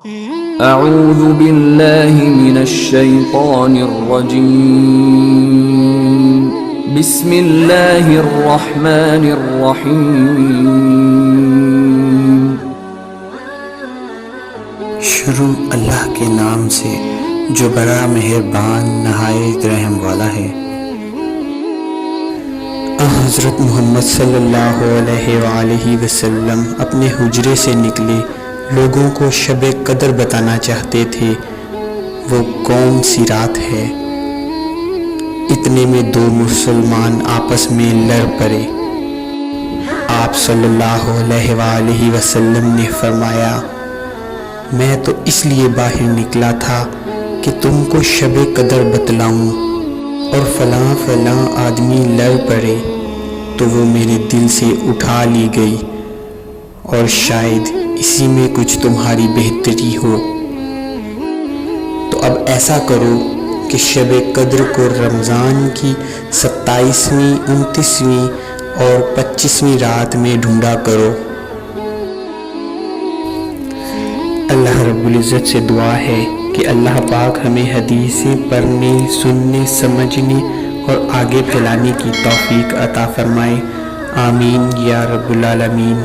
اعوذ باللہ من الشیطان الرجیم بسم اللہ الرحمن الرحیم۔ شروع اللہ کے نام سے جو بڑا مہربان نہایت رحم والا ہے۔ حضرت محمد صلی اللہ علیہ وآلہ وسلم اپنے حجرے سے نکلے، لوگوں کو شب قدر بتانا چاہتے تھے۔ وہ کون سی رات ہے؟ اتنے میں دو مسلمان آپس میں لڑ پڑے۔ آپ صلی اللہ علیہ وآلہ وسلم نے فرمایا، میں تو اس لیے باہر نکلا تھا کہ تم کو شب قدر بتلاؤں، اور فلاں فلاں آدمی لڑ پڑے تو وہ میرے دل سے اٹھا لی گئی، اور شاید اسی میں کچھ تمہاری بہتری ہو۔ تو اب ایسا کرو کہ شب قدر کو رمضان کی 27ویں، 29ویں اور 25ویں رات میں ڈھونڈا کرو۔ اللہ رب العزت سے دعا ہے کہ اللہ پاک ہمیں حدیثیں پڑھنے، سننے، سمجھنے اور آگے پھیلانے کی توفیق عطا فرمائے۔ آمین یا رب العالمین۔